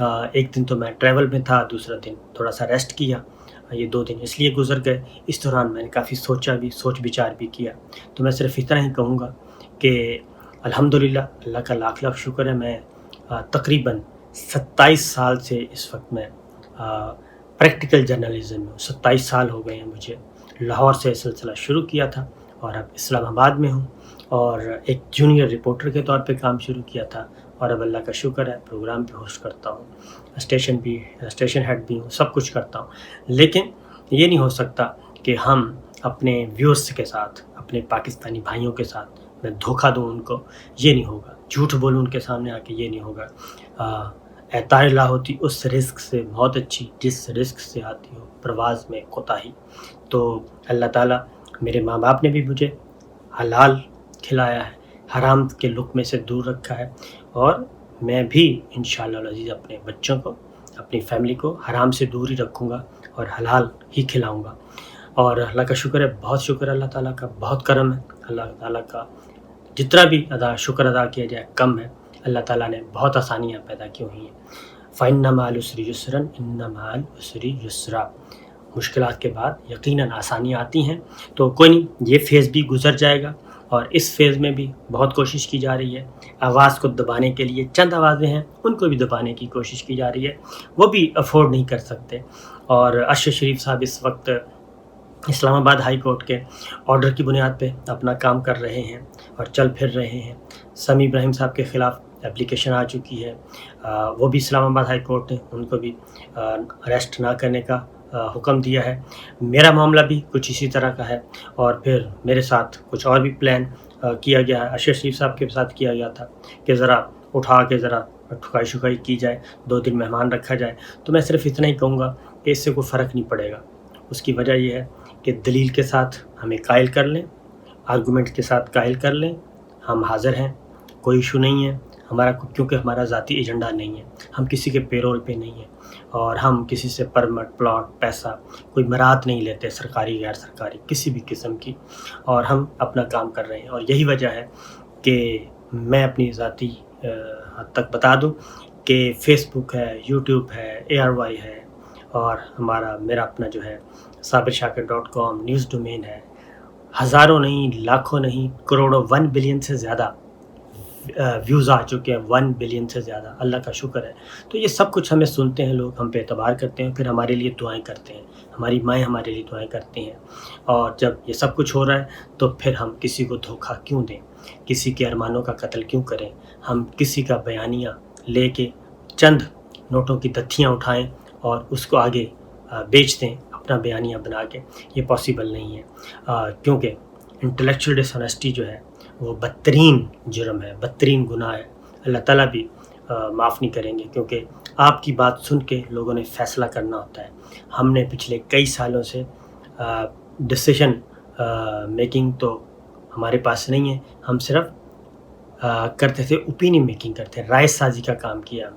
ایک دن تو میں ٹریول میں تھا، دوسرا دن تھوڑا سا ریسٹ کیا. یہ 2 دن اس لیے گزر گئے. اس دوران میں نے کافی سوچ بچار بھی کیا. تو میں صرف اتنا ہی کہوں گا کہ الحمدللہ اللہ کا لاکھ لاکھ شکر ہے، میں تقریباً 27 سال سے اس وقت میں پریکٹیکل جرنلزم میں 27 سال ہو گئے ہیں مجھے. لاہور سے سلسلہ شروع کیا تھا اور اب اسلام آباد میں ہوں، اور ایک جونیئر رپورٹر کے طور پہ کام شروع کیا تھا، اور اب اللہ کا شکر ہے پروگرام بھی ہوسٹ کرتا ہوں، اسٹیشن ہیڈ بھی ہوں، سب کچھ کرتا ہوں. لیکن یہ نہیں ہو سکتا کہ ہم اپنے ویورز کے ساتھ، اپنے پاکستانی بھائیوں کے ساتھ میں دھوکہ دوں ان کو. یہ نہیں ہوگا. جھوٹ بولوں ان کے سامنے آ کے، یہ نہیں ہوگا. اے طائر لا ہوتی اس رزق سے بہت اچھی جس رزق سے آتی ہو پرواز میں کوتاہی. تو اللہ تعالیٰ، میرے ماں باپ نے بھی مجھے حلال کھلایا ہے، حرام کے لقمے سے دور رکھا ہے، اور میں بھی انشاءاللہ العزیز اپنے بچوں کو، اپنی فیملی کو حرام سے دور ہی رکھوں گا اور حلال ہی کھلاؤں گا. اور اللہ کا شکر ہے، بہت شکر ہے اللہ تعالیٰ کا، بہت کرم ہے اللہ تعالیٰ کا. جتنا بھی شکر ادا کیا جائے کم ہے. اللہ تعالیٰ نے بہت آسانیاں پیدا کی ہوئی ہیں. فَإِنَّ مَعَ الْعُسْرِ يُسْرًا إِنَّ مَعَ الْعُسْرِ يُسْرًا. مشکلات کے بعد یقیناً آسانیاں آتی ہیں. تو کوئی نہیں، یہ فیز بھی گزر جائے گا، اور اس فیز میں بھی بہت کوشش کی جا رہی ہے. آواز کو دبانے کے لیے چند آوازیں ہیں، ان کو بھی دبانے کی کوشش کی جا رہی ہے. وہ بھی افورڈ نہیں کر سکتے. اور ارشد شریف صاحب اس وقت اسلام آباد ہائی کورٹ کے آرڈر کی بنیاد پہ اپنا کام کر رہے ہیں اور چل پھر رہے ہیں. سمیع ابراہیم صاحب کے خلاف اپلیکیشن آ چکی ہے، وہ بھی اسلام آباد ہائی کورٹ نے ان کو بھی اریسٹ نہ کرنے کا حکم دیا ہے. میرا معاملہ بھی کچھ اسی طرح کا ہے، اور پھر میرے ساتھ کچھ اور بھی پلان کیا گیا ہے. ارشد شریف صاحب کے ساتھ کیا گیا تھا کہ ذرا اٹھا کے ذرا ٹھکائی کی جائے، 2 دن مہمان رکھا جائے. تو میں صرف اتنا ہی کہوں گا کہ اس سے کوئی فرق نہیں پڑے گا. اس کی وجہ یہ ہے کہ دلیل کے ساتھ ہمیں قائل کر لیں، آرگومنٹ کے ساتھ قائل کر لیں. ہم حاضر ہیں، کوئی ایشو نہیں ہے ہمارا، کیونکہ ہمارا ذاتی ایجنڈا نہیں ہے. ہم کسی کے پیرول پہ نہیں ہیں، اور ہم کسی سے پرمٹ، پلاٹ، پیسہ، کوئی مراد نہیں لیتے، سرکاری غیر سرکاری کسی بھی قسم کی. اور ہم اپنا کام کر رہے ہیں. اور یہی وجہ ہے کہ میں اپنی ذاتی حد تک بتا دوں کہ فیس بک ہے، یوٹیوب ہے، ARY ہے، اور میرا اپنا جو ہے sabershakir.com نیوز ڈومین ہے. ہزاروں نہیں، لاکھوں نہیں، کروڑوں، 1 بلین سے زیادہ ویوز آ چکے ہیں، 1 بلین سے زیادہ. اللہ کا شکر ہے. تو یہ سب کچھ ہمیں سنتے ہیں لوگ، ہم پہ اعتبار کرتے ہیں، پھر ہمارے لیے دعائیں کرتے ہیں. ہماری مائیں ہمارے لیے دعائیں کرتی ہیں. اور جب یہ سب کچھ ہو رہا ہے تو پھر ہم کسی کو دھوکہ کیوں دیں، کسی کے ارمانوں کا قتل کیوں کریں؟ ہم کسی کا بیانیہ لے کے چند نوٹوں کی تتھیاں اٹھائیں اور اس کو آگے بیچ دیں اپنا بیانیہ بنا کے. یہ پاسبل نہیں ہے، کیونکہ انٹلیکچوئل ڈس آنیسٹی جو ہے وہ بدترین جرم ہے، بدترین گناہ ہے. اللہ تعالیٰ بھی معاف نہیں کریں گے، کیونکہ آپ کی بات سن کے لوگوں نے فیصلہ کرنا ہوتا ہے. ہم نے پچھلے کئی سالوں سے ڈسیشن میکنگ تو ہمارے پاس نہیں ہے. ہم صرف کرتے تھے اوپینین میکنگ کرتے ہیں، رائے سازی کا کام کیا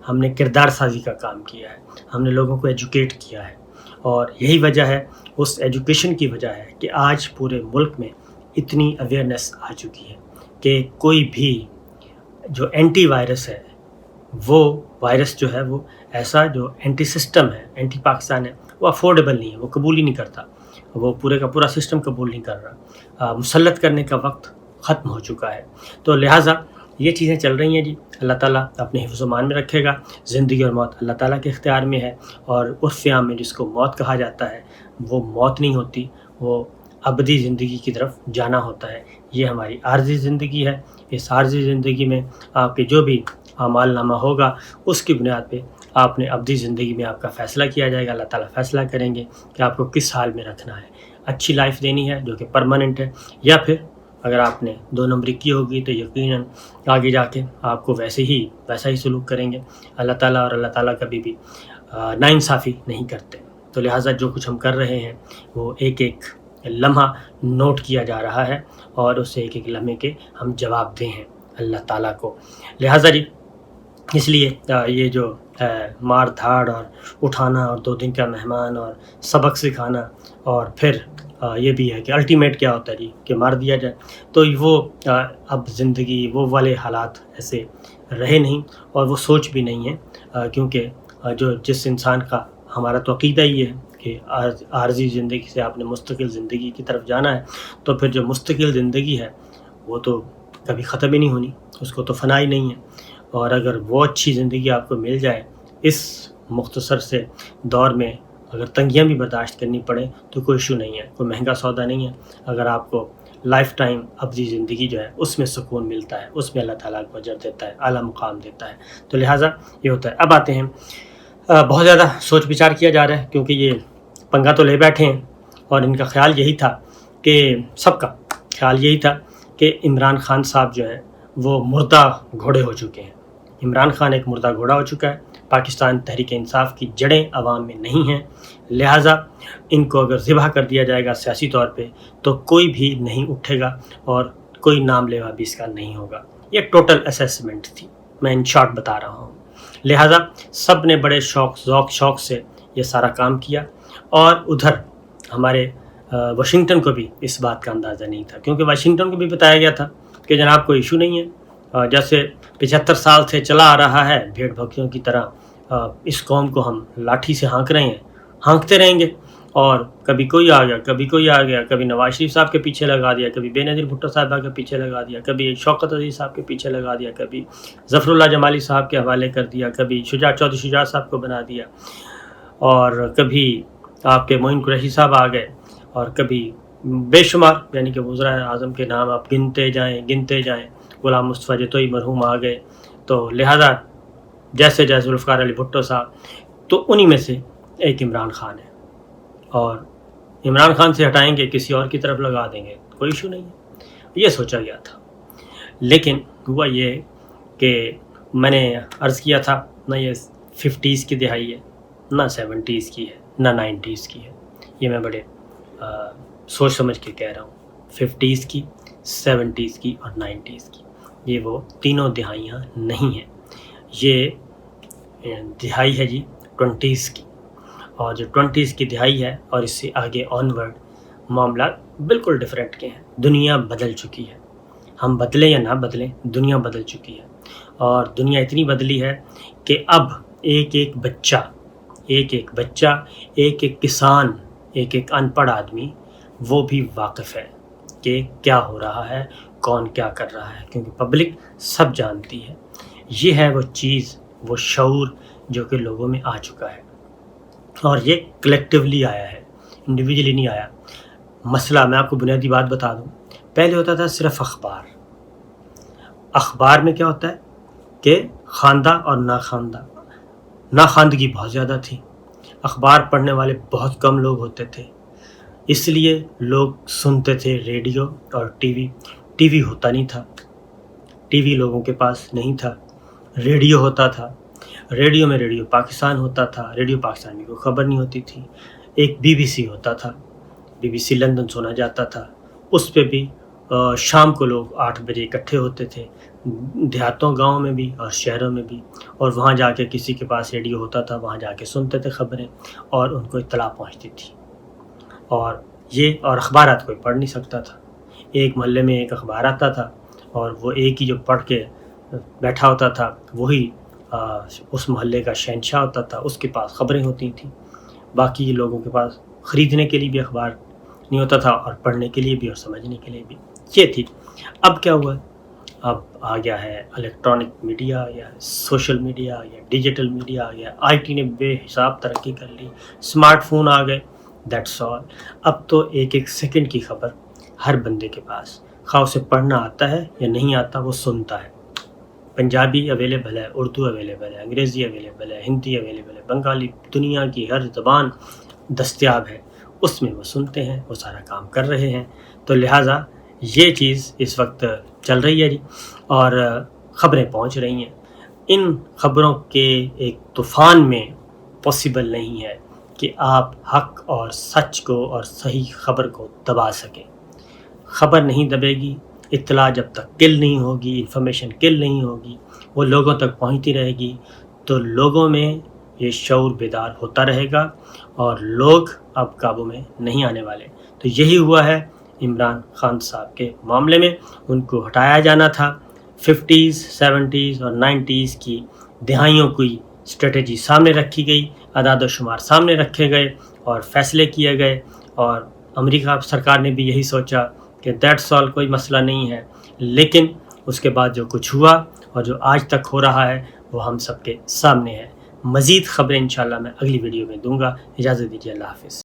ہم نے کردار سازی کا کام کیا ہے، ہم نے لوگوں کو ایجوکیٹ کیا ہے. اور یہی وجہ ہے، اس ایجوکیشن کی وجہ ہے کہ آج پورے ملک میں اتنی اویئرنیس آ چکی ہے کہ کوئی بھی جو اینٹی وائرس ہے، وہ وائرس جو ہے وہ ایسا جو اینٹی سسٹم ہے، اینٹی پاکستان ہے، وہ افورڈیبل نہیں ہے، وہ قبول ہی نہیں کرتا، وہ پورے کا پورا سسٹم قبول نہیں کر رہا. مسلط کرنے کا وقت ختم ہو چکا ہے. تو لہٰذا یہ چیزیں چل رہی ہیں جی. اللہ تعالیٰ اپنے حفظ و امان میں رکھے گا. زندگی اور موت اللہ تعالیٰ کے اختیار میں ہے، اور عرف عام میں جس کو موت کہا جاتا ہے وہ موت نہیں ہوتی، وہ ابدی زندگی کی طرف جانا ہوتا ہے. یہ ہماری عارضی زندگی ہے. اس عارضی زندگی میں آپ کے جو بھی اعمال نامہ ہوگا اس کی بنیاد پہ آپ نے ابدی زندگی میں آپ کا فیصلہ کیا جائے گا. اللہ تعالیٰ فیصلہ کریں گے کہ آپ کو کس حال میں رکھنا ہے. اچھی لائف دینی ہے جو کہ پرماننٹ ہے، یا پھر اگر آپ نے 2 نمبری کی ہوگی تو یقیناً آگے جا کے آپ کو ویسا ہی سلوک کریں گے. اللہ تعالیٰ اور اللہ تعالیٰ کبھی بھی ناانصافی نہیں کرتے. تو لہٰذا جو کچھ ہم کر رہے ہیں وہ ایک ایک لمحہ نوٹ کیا جا رہا ہے، اور اس ایک ایک لمحے کے ہم جواب دیں ہیں اللہ تعالیٰ کو. لہٰذا جی، اس لیے یہ جو مار دھاڑ اور اٹھانا اور 2 دن کا مہمان اور سبق سکھانا اور پھر یہ بھی ہے کہ الٹیمیٹ کیا ہوتا ہے جی کہ مار دیا جائے. تو وہ اب زندگی وہ والے حالات ایسے رہے نہیں اور وہ سوچ بھی نہیں ہے، کیونکہ جس انسان کا ہمارا تو عقیدہ ہی ہے کہ عارضی زندگی سے آپ نے مستقل زندگی کی طرف جانا ہے، تو پھر جو مستقل زندگی ہے وہ تو کبھی ختم ہی نہیں ہونی، اس کو تو فنا ہی نہیں ہے. اور اگر وہ اچھی زندگی آپ کو مل جائے اس مختصر سے دور میں، اگر تنگیاں بھی برداشت کرنی پڑے تو کوئی ایشو نہیں ہے، کوئی مہنگا سودا نہیں ہے. اگر آپ کو لائف ٹائم ابدی زندگی جو ہے اس میں سکون ملتا ہے، اس میں اللہ تعالیٰ کو اجر دیتا ہے، اعلیٰ مقام دیتا ہے، تو لہٰذا یہ ہوتا ہے. اب آتے ہیں، بہت زیادہ سوچ بچار کیا جا رہا ہے کیونکہ یہ پنگا تو لے بیٹھے ہیں اور ان کا خیال یہی تھا کہ سب کا خیال یہی تھا کہ عمران خان صاحب جو ہیں وہ مردہ گھوڑے ہو چکے ہیں. عمران خان ایک مردہ گھوڑا ہو چکا ہے. پاکستان تحریک انصاف کی جڑیں عوام میں نہیں ہیں، لہٰذا ان کو اگر ذبح کر دیا جائے گا سیاسی طور پہ تو کوئی بھی نہیں اٹھے گا اور کوئی نام لیوا بھی اس کا نہیں ہوگا. یہ ٹوٹل اسیسمنٹ تھی، میں ان شارٹ بتا رہا ہوں. لہٰذا سب نے بڑے شوق سے یہ سارا کام کیا، اور ادھر ہمارے واشنگٹن کو بھی اس بات کا اندازہ نہیں تھا، کیونکہ واشنگٹن کو بھی بتایا گیا تھا کہ جناب کوئی ایشو نہیں ہے، جیسے 75 سال سے چلا آ رہا ہے بھیڑ بکریوں کی طرح اس قوم کو ہم لاٹھی سے ہانک رہے ہیں، ہانکتے رہیں گے. اور کبھی کوئی آ گیا، کبھی کوئی آ گیا، کبھی نواز شریف صاحب کے پیچھے لگا دیا، کبھی بے نظیر بھٹو صاحبہ کے پیچھے لگا دیا، کبھی شوکت عزیز صاحب کے پیچھے لگا دیا، کبھی ظفر اللہ جمالی صاحب کے حوالے کر دیا، کبھی چودھری شجاع صاحب کو بنا دیا، اور کبھی آپ کے معین قریشی صاحب آ گئے، اور کبھی بے شمار یعنی کہ وزراء اعظم کے نام آپ گنتے جائیں. غلام مصطفیٰ جتوئی مرحوم آ گئے. تو لہذا جیسے ذوالفقار علی بھٹو صاحب، تو انہی میں سے ایک عمران خان ہے، اور عمران خان سے ہٹائیں گے کسی اور کی طرف لگا دیں گے، کوئی ایشو نہیں ہے. یہ سوچا گیا تھا. لیکن ہوا یہ کہ میں نے عرض کیا تھا، نہ یہ 50s کی دہائی ہے، نہ 70s کی ہے، نہ 90s کی ہے. یہ میں بڑے سوچ سمجھ کے کہہ رہا ہوں. 50s کی، 70s کی اور 90s کی، یہ وہ تینوں دہائیاں نہیں ہیں. یہ دہائی ہے جی 20s کی، اور جو 20s کی دہائی ہے اور اس سے آگے آن ورڈ معاملات بالکل ڈیفرنٹ کے ہیں. دنیا بدل چکی ہے، ہم بدلیں یا نہ بدلیں، دنیا بدل چکی ہے. اور دنیا اتنی بدلی ہے کہ اب ایک ایک بچہ، ایک کسان، ایک ان پڑھ آدمی وہ بھی واقف ہے کہ کیا ہو رہا ہے، کون کیا کر رہا ہے، کیونکہ پبلک سب جانتی ہے. یہ ہے وہ چیز، وہ شعور جو کہ لوگوں میں آ چکا ہے، اور یہ کلیکٹیولی آیا ہے، انڈیویجولی نہیں آیا. مسئلہ میں آپ کو بنیادی بات بتا دوں، پہلے ہوتا تھا صرف اخبار میں کیا ہوتا ہے کہ خواندہ اور ناخواندگی بہت زیادہ تھی. اخبار پڑھنے والے بہت کم لوگ ہوتے تھے، اس لیے لوگ سنتے تھے ریڈیو اور ٹی وی ہوتا نہیں تھا، ٹی وی لوگوں کے پاس نہیں تھا. ریڈیو ہوتا تھا، ریڈیو میں ریڈیو پاکستان ہوتا تھا، ریڈیو پاکستان میں کوئی خبر نہیں ہوتی تھی. ایک BBC ہوتا تھا، BBC لندن سنا جاتا تھا. اس پہ بھی شام کو لوگ 8 بجے اکٹھے ہوتے تھے، دیہاتوں گاؤں میں بھی اور شہروں میں بھی، اور وہاں جا کے کسی کے پاس ریڈیو ہوتا تھا، وہاں جا کے سنتے تھے خبریں اور ان کو اطلاع پہنچتی تھی. اور اخبارات کوئی پڑھ نہیں سکتا تھا. ایک محلے میں ایک اخبار آتا تھا، اور وہ ایک ہی جو پڑھ کے بیٹھا ہوتا تھا وہی اس محلے کا شہنشاہ ہوتا تھا، اس کے پاس خبریں ہوتی تھیں. باقی لوگوں کے پاس خریدنے کے لیے بھی اخبار نہیں ہوتا تھا، اور پڑھنے کے لیے بھی اور سمجھنے کے لیے بھی. یہ تھی. اب کیا ہوا؟ اب آ گیا ہے الیکٹرانک میڈیا یا سوشل میڈیا یا ڈیجیٹل میڈیا آ گیا. IT نے بے حساب ترقی کر لی، اسمارٹ فون آ گئے، دیٹس آل. اب تو ایک سیکنڈ کی خبر ہر بندے کے پاس، خواہ اسے پڑھنا آتا ہے یا نہیں آتا، وہ سنتا ہے. پنجابی اویلیبل ہے، اردو اویلیبل ہے، انگریزی اویلیبل ہے، ہندی اویلیبل ہے، بنگالی، دنیا کی ہر زبان دستیاب ہے، اس میں وہ سنتے ہیں، وہ سارا کام کر رہے ہیں. تو لہٰذا یہ چیز اس وقت چل رہی ہے جی، اور خبریں پہنچ رہی ہیں. ان خبروں کے ایک طوفان میں پاسبل نہیں ہے کہ آپ حق اور سچ کو اور صحیح خبر کو دبا سکیں. خبر نہیں دبے گی، اطلاع جب تک کل نہیں ہوگی، انفارمیشن کل نہیں ہوگی، وہ لوگوں تک پہنچتی رہے گی، تو لوگوں میں یہ شعور بیدار ہوتا رہے گا، اور لوگ اب قابو میں نہیں آنے والے. تو یہی ہوا ہے عمران خان صاحب کے معاملے میں. ان کو ہٹایا جانا تھا. 50s 70s اور 90s کی دہائیوں کی اسٹریٹجی سامنے رکھی گئی, اعداد و شمار سامنے رکھے گئے اور فیصلے کیے گئے, اور امریکہ سرکار نے بھی یہی سوچا کہ دیٹس آل, کوئی مسئلہ نہیں ہے. لیکن اس کے بعد جو کچھ ہوا اور جو آج تک ہو رہا ہے وہ ہم سب کے سامنے ہے. مزید خبریں انشاءاللہ میں اگلی ویڈیو میں دوں گا. اجازت دیجیے, اللہ حافظ.